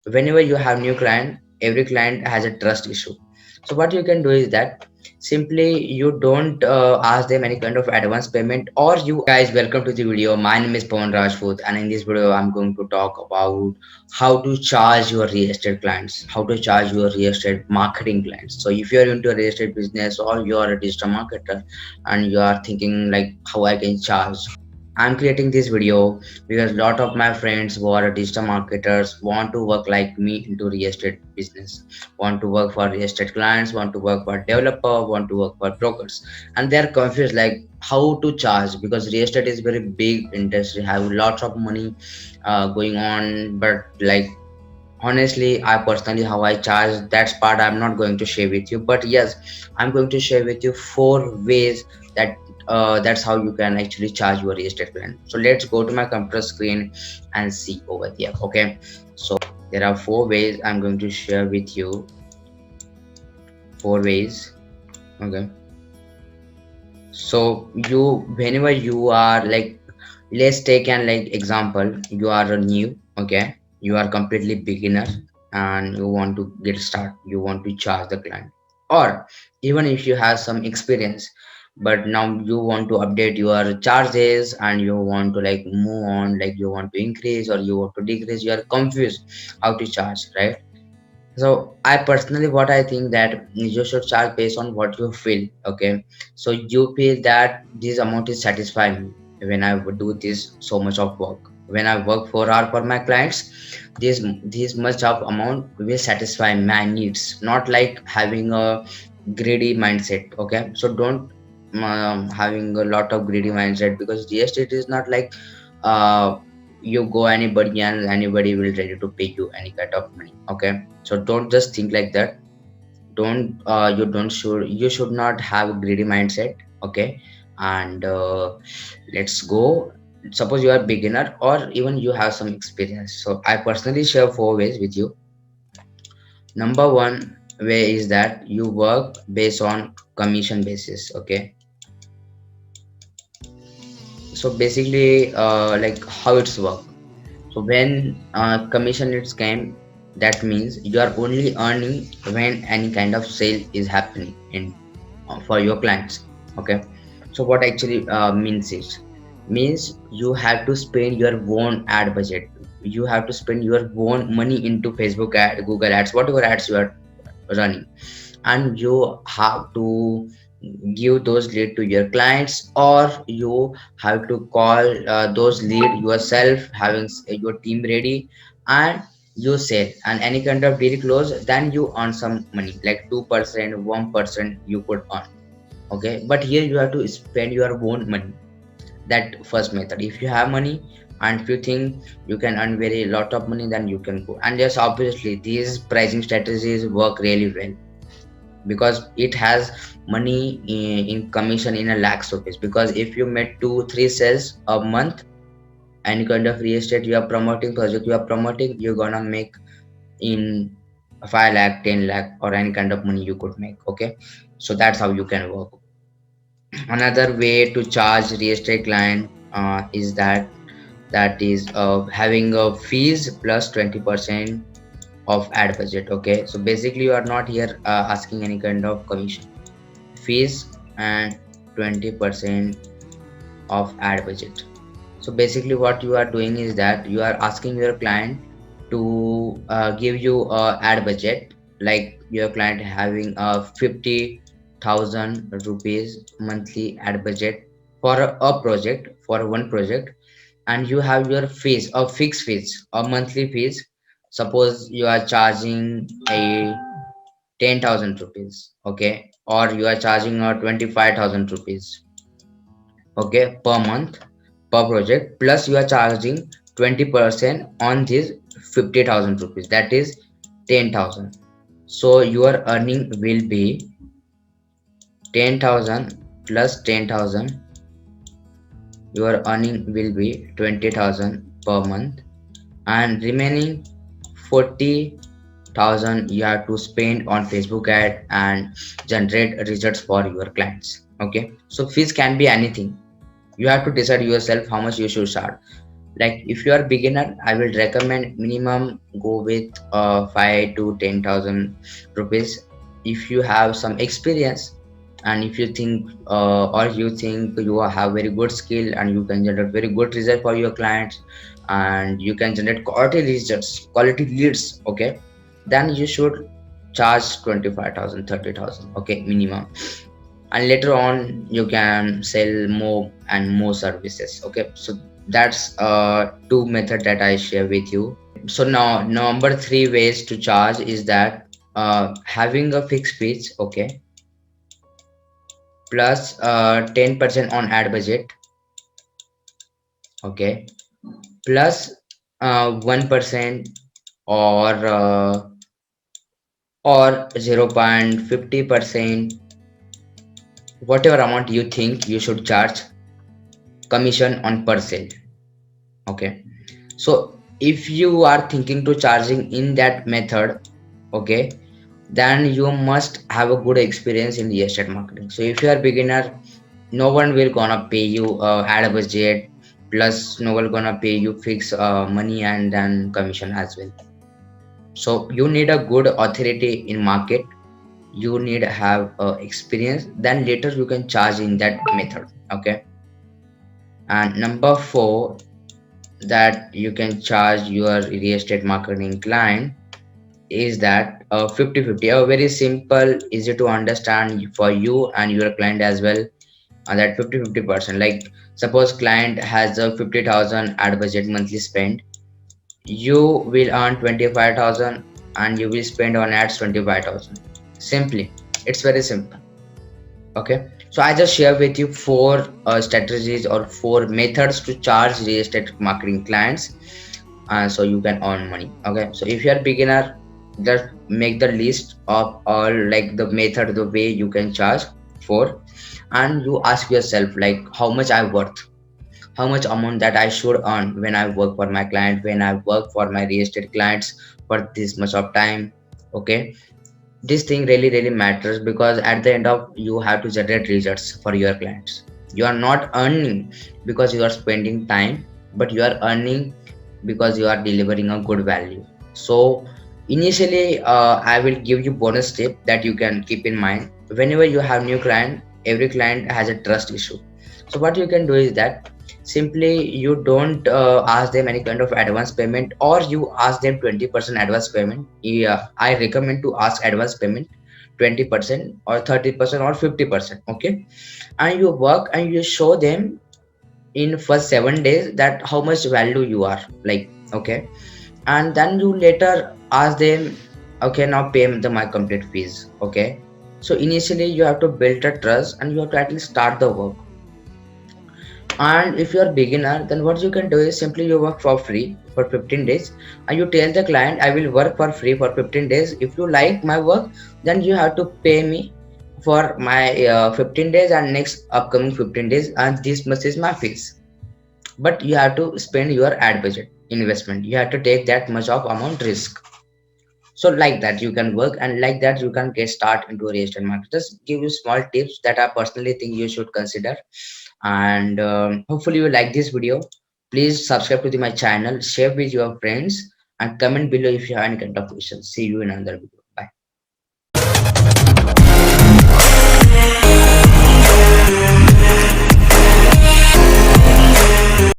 whenever you have new client, every client has a trust issue. So what you can do is that simply you don't ask them any kind of advance payment, or you guys, welcome to the video. My name is Pawan Rajput, and in this video I'm going to talk about how to charge your real estate clients, how to charge your real estate marketing clients. So if you are into a real estate business, or you are a digital marketer and you are thinking like how I can charge, I'm creating this video because a lot of my friends who are digital marketers want to work like me into real estate business, want to work for real estate clients, want to work for developer, want to work for brokers, and they're confused like how to charge, because real estate is very big industry, have lots of money going on. But like honestly, I personally how I charge, that's part I'm not going to share with you. But yes, I'm going to share with you 4 ways that that's how you can actually charge your real estate plan. So let's go to my computer screen and see over here. Okay, so there are 4 ways I'm going to share with you. 4 ways. Okay, so you, whenever you are like, let's take an like example, you are a new, okay, you are completely beginner and you want to get start, you want to charge the client, or even if you have some experience, but now you want to update your charges and you want to like move on, like you want to increase or you want to decrease, you are confused how to charge, right? So I personally what I think that you should charge based on what you feel. Okay, so you feel that this amount is satisfying me when I would do this so much of work. When I work 4 hours for my clients, this much of amount will satisfy my needs, not like having a greedy mindset. Okay, so don't having a lot of greedy mindset, because real estate is not like uh you go anybody and anybody will ready to pay you any kind of money. Okay, so don't just think like that. Don't you don't should you should not have a greedy mindset. Okay, and let's go. Suppose you are beginner or even you have some experience, so I personally share 4 ways with you. Number one way is that you work based on commission basis. Okay, so basically like how it's work. So when commission is came, that means you are only earning when any kind of sale is happening in for your clients. Okay, so what actually means you have to spend your own ad budget. You have to spend your own money into Facebook ad, Google ads, whatever ads you are running, and you have to give those lead to your clients, or you have to call those lead yourself, having your team ready, and you sell, and any kind of deal close, then you earn some money like 2%, 1% you could earn. Okay, but here you have to spend your own money. That first method, if you have money and if you think you can earn very lot of money, then you can go. And yes, obviously these pricing strategies work really well, because it has money in commission in a lakhs rupees. Because if you made 2 3 sales a month, any kind of real estate you are promoting, project you are promoting, you're gonna make in 5 lakh, 10 lakh, or any kind of money you could make. Okay, so that's how you can work. Another way to charge real estate client is that is having a fees plus 20% of ad budget. Okay, so basically you are not here asking any kind of commission, fees, and 20% of ad budget. So basically what you are doing is that you are asking your client to give you a ad budget, like your client having a 50,000 rupees monthly ad budget for a project, for one project, and you have your fees, a fixed fees, a monthly fees. Suppose you are charging a 10,000 rupees. Okay, or you are charging 25,000 rupees, okay, per month, per project, plus you are charging 20% on this 50,000 rupees, that is 10,000. So your earning will be 10,000 plus 10,000, your earning will be 20,000 per month, and remaining 40,000 you have to spend on Facebook ad and generate results for your clients. Okay, so fees can be anything. You have to decide yourself how much you should charge. Like if you are beginner, I will recommend minimum go with 5 to 10,000 rupees. If you have some experience, and if you think or you think you have very good skill and you can generate very good result for your clients, and you can generate quality leads, okay, then you should charge 25,000, 30,000, okay, minimum. And later on you can sell more and more services, okay. So that's two method that I share with you. So now number three ways to charge is that having a fixed fees, okay, plus 10% on ad budget, okay, plus 1% or 0.50%, whatever amount you think you should charge commission on per sale, okay. So if you are thinking to charging in that method, okay, then you must have a good experience in the estate marketing. So if you are beginner, no one will gonna pay you ad budget, plus no one gonna pay you fixed money and then commission as well. So you need a good authority in market, you need to have experience, then later you can charge in that method, okay. And number four, that you can charge your real estate marketing client is that 50-50, a very simple, easy to understand for you and your client as well. That 50-50%, like suppose client has a 50,000 ad budget monthly spend, you will earn 25,000 and you will spend on ads 25,000. Simply, it's very simple, okay. So I just share with you four strategies or four methods to charge real estate marketing clients, so you can earn money, okay. So if you are beginner, just make the list of all like the method, the way you can charge for, and you ask yourself like how much I worth, how much amount that I should earn when I work for my client, when I work for my real estate clients for this much of time, okay. This thing really matters, because at the end of you have to generate results for your clients. You are not earning because you are spending time, but you are earning because you are delivering a good value. So initially I will give you bonus tip that you can keep in mind. Whenever you have new client, every client has a trust issue. So what you can do is that simply you don't ask them any kind of advance payment, or you ask them 20% advance payment. Yeah, I recommend to ask advance payment 20% or 30% or 50%, okay. And you work and you show them in first 7 days that how much value you are like, okay. And then you later ask them, okay, now pay me my complete fees, okay. So initially you have to build a trust and you have to at least start the work. And if you're a beginner, then what you can do is simply you work for free for 15 days, and you tell the client I will work for free for 15 days. If you like my work, then you have to pay me for my 15 days and next upcoming 15 days, and this much is my fees. But you have to spend your ad budget investment, you have to take that much of amount risk. So like that you can work, and like that you can get start into a real estate market. Just give you small tips that I personally think you should consider. And hopefully you like this video. Please subscribe to my channel, share with your friends, and comment below if you have any kind of questions. See you in another video.